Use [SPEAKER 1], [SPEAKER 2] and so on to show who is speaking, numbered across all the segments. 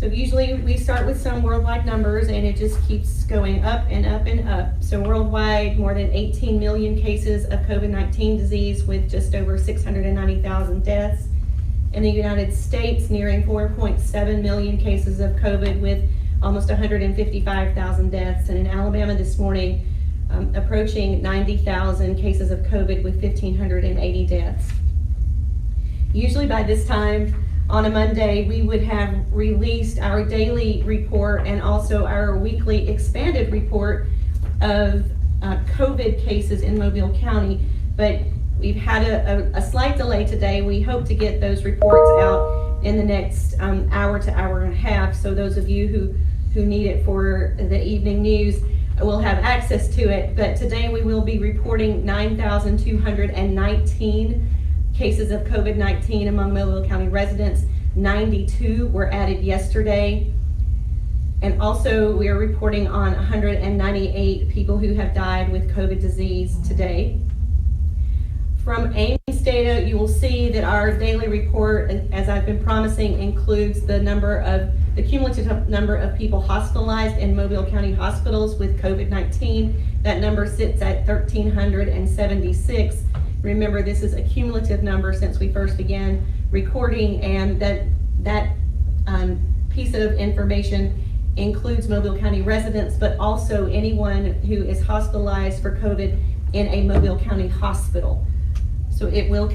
[SPEAKER 1] So usually we start with some worldwide numbers and it just keeps going up and up and up. So worldwide, more than 18 million cases of COVID-19 disease with just over 690,000 deaths. In the United States, nearing 4.7 million cases of COVID with almost 155,000 deaths. And in Alabama this morning, approaching 90,000 cases of COVID with 1,580 deaths. Usually by this time on a Monday, we would have released our daily report and also our weekly expanded report of COVID cases in Mobile County, but we've had a slight delay today. We hope to get those reports out in the next hour to hour and a half, so those of you who need it for the evening news will have access to it. But today we will be reporting 9,219 cases of COVID-19 among Mobile County residents. 92 were added yesterday. And also we are reporting on 198 people who have died with COVID disease today. From Ames data, you will see that our daily report, as I've been promising, includes the cumulative number of people hospitalized in Mobile County hospitals with COVID-19. That number sits at 1,376. Remember, this is a cumulative number since we first began recording, and that piece of information includes Mobile County residents, but also anyone who is hospitalized for COVID in a Mobile County hospital. So it will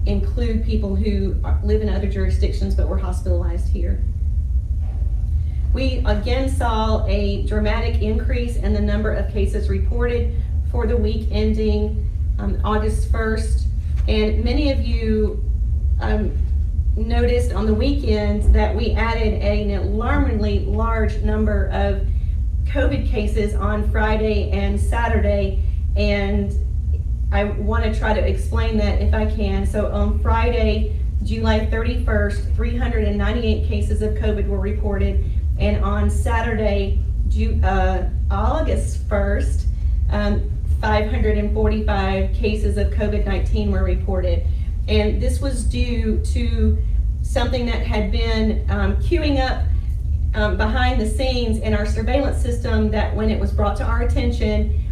[SPEAKER 1] include people who live in other jurisdictions but were hospitalized here. We again saw a dramatic increase in the number of cases reported for the week ending August 1st. And many of you noticed on the weekend that we added an alarmingly large number of COVID cases on Friday and Saturday. And I want to try to explain that if I can. So on Friday, July 31st, 398 cases of COVID were reported. And on Saturday, August 1st, 545 cases of COVID-19 were reported. And this was due to something that had been queuing up behind the scenes in our surveillance system, that when it was brought to our attention,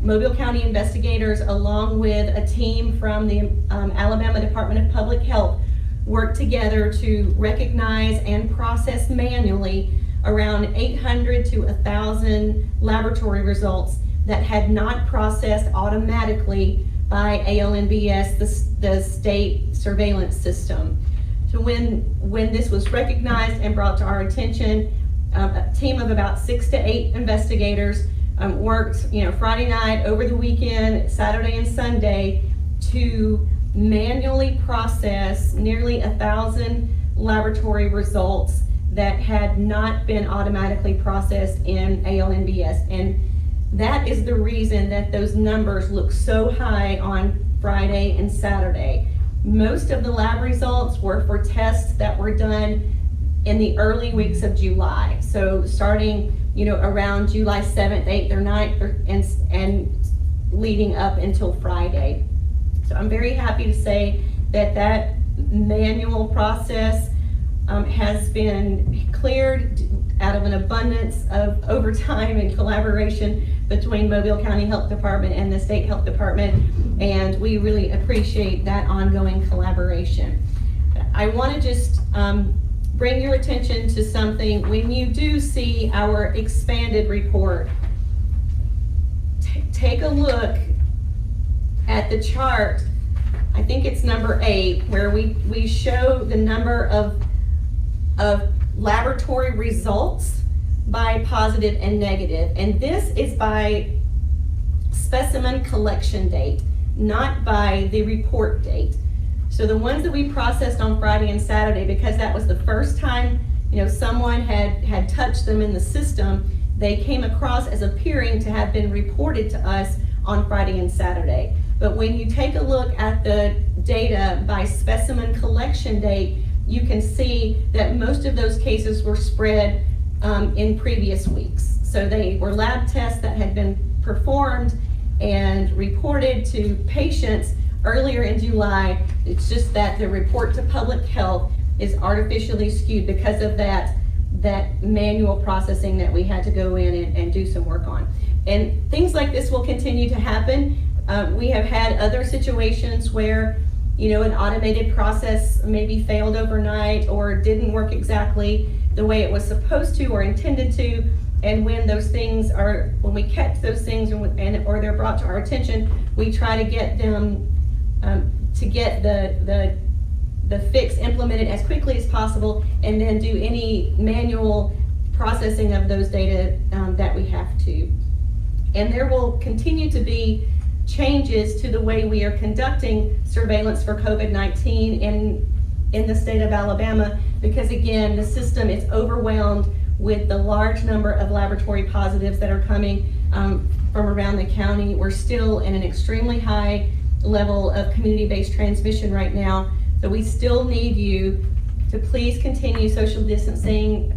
[SPEAKER 1] Mobile County investigators, along with a team from the Alabama Department of Public Health, worked together to recognize and process manually around 800 to 1,000 laboratory results that had not processed automatically by ALNBS, the state surveillance system. So when this was recognized and brought to our attention, a team of about 6 to 8 investigators worked, Friday night, over the weekend, Saturday and Sunday, to manually process nearly 1,000 laboratory results that had not been automatically processed in ALNBS. And that is the reason that those numbers look so high on Friday and Saturday. Most of the lab results were for tests that were done in the early weeks of July. So starting, around July 7th, 8th, or 9th, and leading up until Friday. So I'm very happy to say that manual process has been cleared out of an abundance of overtime and collaboration between Mobile County Health Department and the State Health Department, and we really appreciate that ongoing collaboration. I want to just bring your attention to something. When you do see our expanded report, take a look at the chart. I think it's number 8, where we show the number of laboratory results by positive and negative. And this is by specimen collection date, not by the report date. So the ones that we processed on Friday and Saturday, because that was the first time someone had touched them in the system, they came across as appearing to have been reported to us on Friday and Saturday. But when you take a look at the data by specimen collection date, you can see that most of those cases were spread in previous weeks. So they were lab tests that had been performed and reported to patients earlier in July. It's just that the report to public health is artificially skewed because of that that manual processing that we had to go in and do some work on. And things like this will continue to happen. We have had other situations where, you know, an automated process maybe failed overnight or didn't work exactly the way it was supposed to or intended to. And when those things are, when we catch those things or they're brought to our attention, we try to get them, to get the fix implemented as quickly as possible, and then do any manual processing of those data that we have to. And there will continue to be changes to the way we are conducting surveillance for COVID-19 in the state of Alabama, because again, the system is overwhelmed with the large number of laboratory positives that are coming from around the county. We're still in an extremely high level of community-based transmission right now, so we still need you to please continue social distancing,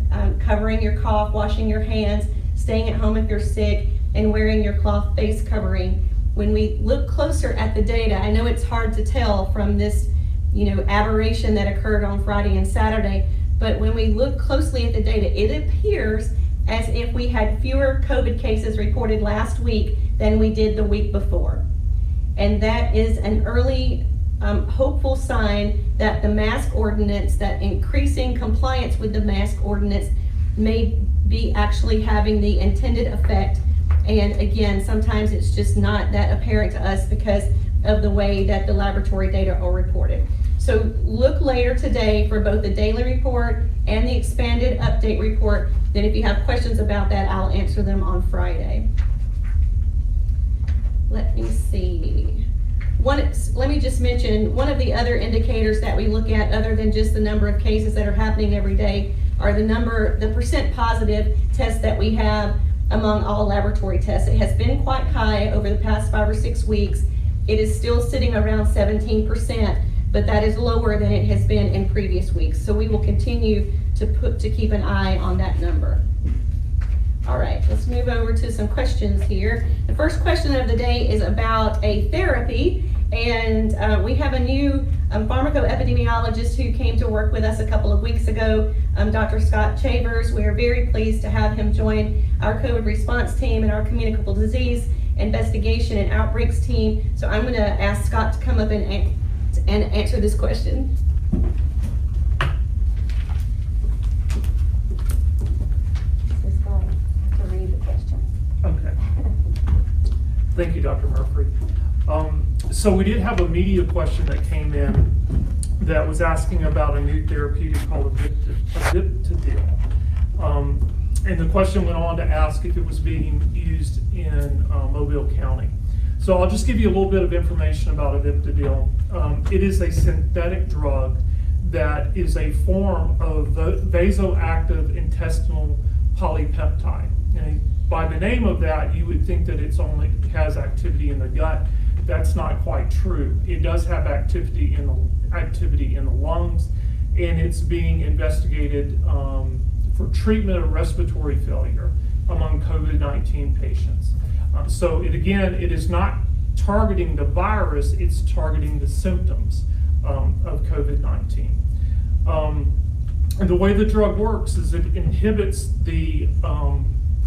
[SPEAKER 1] covering your cough, washing your hands, staying at home if you're sick, and wearing your cloth face covering. When we look closer at the data, I know it's hard to tell from this, you know, aberration that occurred on Friday and Saturday, but when we look closely at the data, it appears as if we had fewer COVID cases reported last week than we did the week before. And that is an early hopeful sign that the mask ordinance, that increasing compliance with the mask ordinance may be actually having the intended effect. And again, sometimes it's just not that apparent to us because of the way that the laboratory data are reported. So look later today for both the daily report and the expanded update report. Then if you have questions about that, I'll answer them on Friday. Let me see. Let me just mention, one of the other indicators that we look at, other than just the number of cases that are happening every day, are the percent positive tests that we have among all laboratory tests. It has been quite high over the past 5 or 6 weeks. It is still sitting around 17%, but that is lower than it has been in previous weeks. So we will continue to keep an eye on that number. All right, let's move over to some questions here. The first question of the day is about a therapy, and we have a new pharmacoepidemiologist who came to work with us a couple of weeks ago, Dr. Scott Chavers. We are very pleased to have him join our COVID response team and our communicable disease investigation and outbreaks team. So I'm going to ask Scott to come up and answer this question.
[SPEAKER 2] Okay. Thank you, Dr. Murphy. So we did have a media question that came in that was asking about a new therapeutic called Aviptadil. And the question went on to ask if it was being used in Mobile County. So I'll just give you a little bit of information about Aviptadil. It is a synthetic drug that is a form of vasoactive intestinal polypeptide. And by the name of that, you would think that it has activity in the gut. That's not quite true. It does have activity in the lungs, and it's being investigated for treatment of respiratory failure among COVID-19 patients. So it is not targeting the virus, it's targeting the symptoms of COVID-19. And the way the drug works is it inhibits the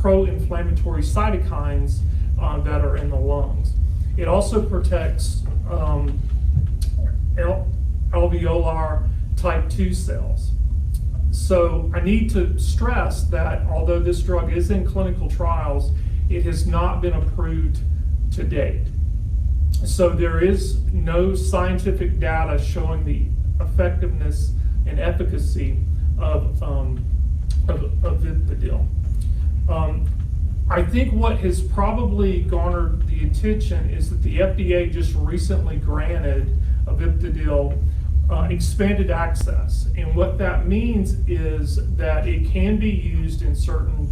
[SPEAKER 2] pro-inflammatory cytokines that are in the lungs. It also protects alveolar type 2 cells. So I need to stress that although this drug is in clinical trials, it has not been approved to date. So there is no scientific data showing the effectiveness and efficacy of Aviptadil. I think what has probably garnered the attention is that the FDA just recently granted Aviptadil expanded access. And what that means is that it can be used in certain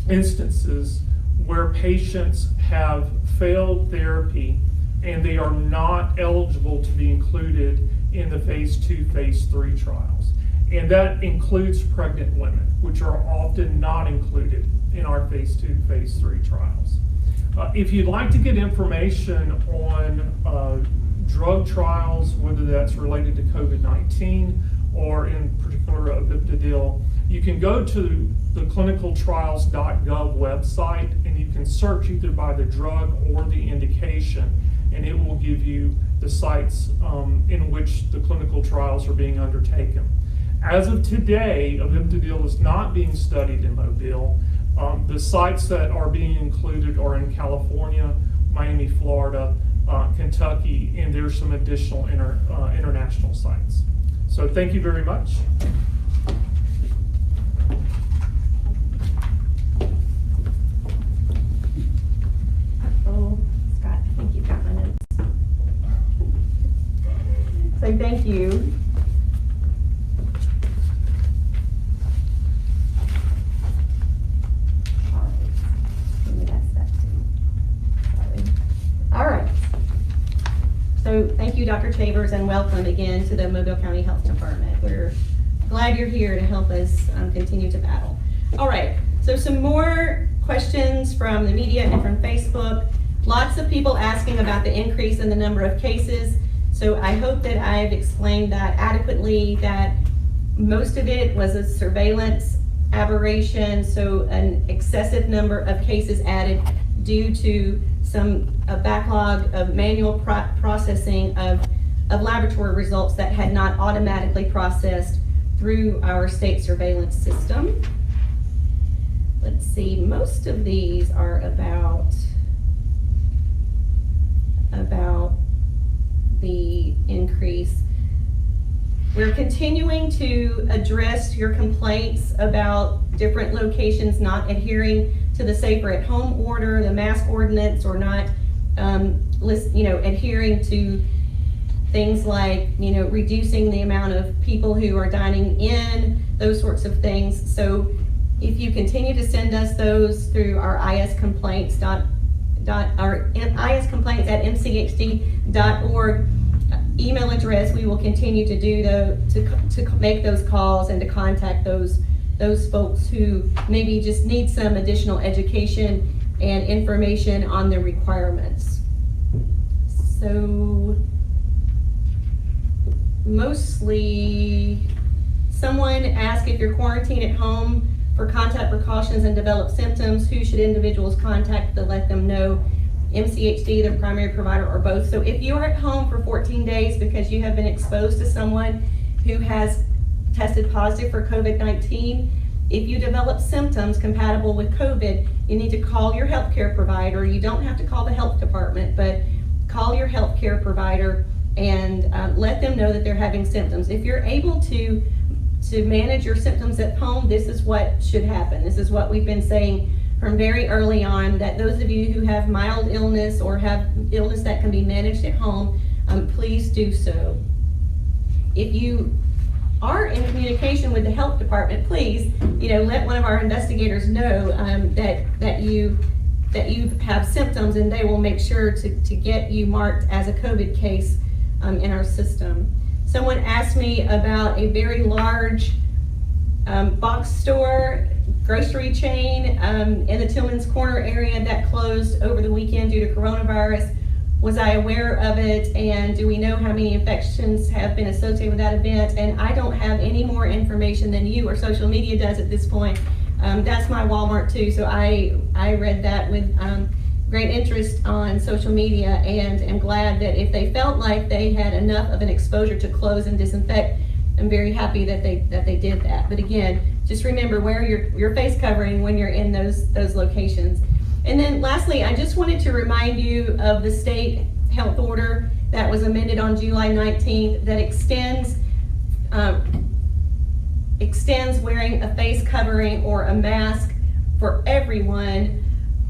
[SPEAKER 2] instances where patients have failed therapy and they are not eligible to be included in the phase 2, phase 3 trials. And that includes pregnant women, which are often not included in our phase 2, phase 3 trials. If you'd like to get information on drug trials, whether that's related to COVID-19 or in particular Aviptadil, You can go to the clinicaltrials.gov website and you can search either by the drug or the indication, and it will give you the sites in which the clinical trials are being undertaken. As of today, Avimtadil is not being studied in Mobile. The sites that are being included are in California, Miami, Florida, Kentucky, and there's some additional international sites. So thank you very much.
[SPEAKER 1] Oh, Scott, I think you've got my notes. So thank you. All right. So thank you, Dr. Chavers, and welcome again to the Mobile County Health Department. We're glad you're here to help us continue to battle. All right, so some more questions from the media and from Facebook. Lots of people asking about the increase in the number of cases. So I hope that I've explained that adequately, that most of it was a surveillance aberration, so an excessive number of cases added due to a backlog of manual processing of laboratory results that had not automatically processed through our state surveillance system. Let's see, most of these are about the increase. We're continuing to address your complaints about different locations not adhering to the Safer at Home order, the mask ordinance, or not adhering to things like reducing the amount of people who are dining in, those sorts of things. So if you continue to send us those through our iscomplaints@mchd.org email address, we will continue to do to make those calls and to contact those folks who maybe just need some additional education and information on the requirements. So mostly, someone asked if you're quarantined at home for contact precautions and develop symptoms, who should individuals contact to let them know? MCHD, their primary provider, or both. So if you are at home for 14 days because you have been exposed to someone who has tested positive for COVID-19, if you develop symptoms compatible with COVID, you need to call your healthcare provider. You don't have to call the health department, but call your healthcare provider and let them know that they're having symptoms. If you're able to manage your symptoms at home, this is what should happen. This is what we've been saying from very early on, that those of you who have mild illness or have illness that can be managed at home, please do so. If you are in communication with the health department, please, let one of our investigators know that you have symptoms, and they will make sure to get you marked as a COVID case in our system. Someone asked me about a very large box store, grocery chain in the Tillman's Corner area that closed over the weekend due to coronavirus. Was I aware of it, and do we know how many infections have been associated with that event? And I don't have any more information than you or social media does at this point. That's my Walmart too, so I read that with great interest on social media, and am glad that if they felt like they had enough of an exposure to close and disinfect, I'm very happy that they did that. But again, just remember, wear your face covering when you're in those locations. And then lastly, I just wanted to remind you of the state health order that was amended on July 19th that extends wearing a face covering or a mask for everyone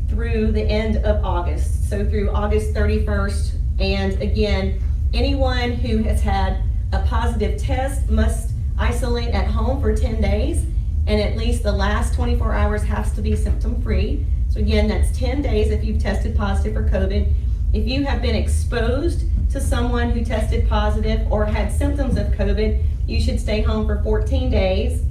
[SPEAKER 1] through the end of August. So through August 31st. And again, anyone who has had a positive test must isolate at home for 10 days, and at least the last 24 hours has to be symptom-free. So again, that's 10 days if you've tested positive for COVID. If you have been exposed to someone who tested positive or had symptoms of COVID, you should stay home for 14 days.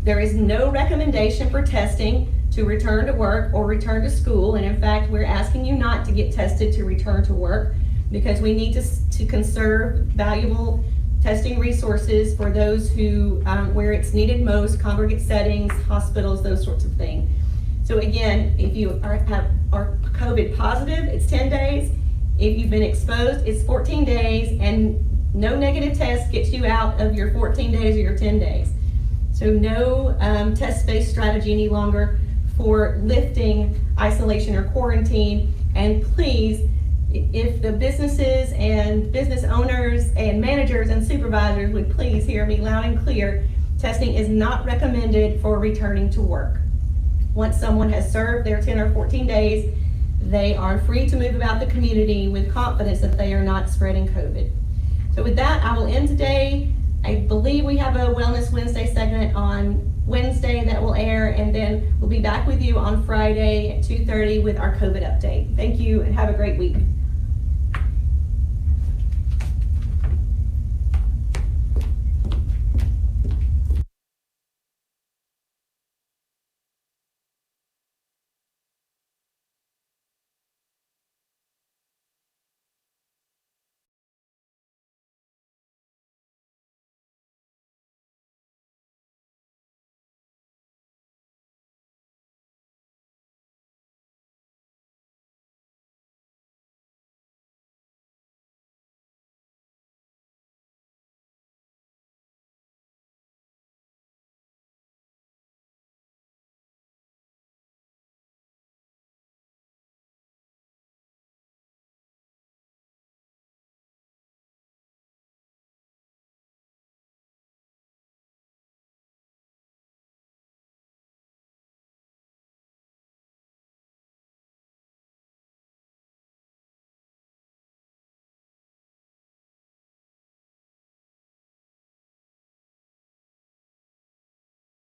[SPEAKER 1] There is no recommendation for testing to return to work or return to school, and in fact, we're asking you not to get tested to return to work, because we need to conserve valuable testing resources for those who, where it's needed most, congregate settings, hospitals, those sorts of things. So again, if you are COVID positive, it's 10 days. If you've been exposed, it's 14 days, and no negative test gets you out of your 14 days or your 10 days. So no test-based strategy any longer for lifting isolation or quarantine. And please, if the businesses and business owners and managers and supervisors would please hear me loud and clear, testing is not recommended for returning to work. Once someone has served their 10 or 14 days, they are free to move about the community with confidence that they are not spreading COVID. So with that, I will end today. I believe we have a Wellness Wednesday segment on Wednesday that will air, and then we'll be back with you on Friday at 2:30 with our COVID update. Thank you and have a great week.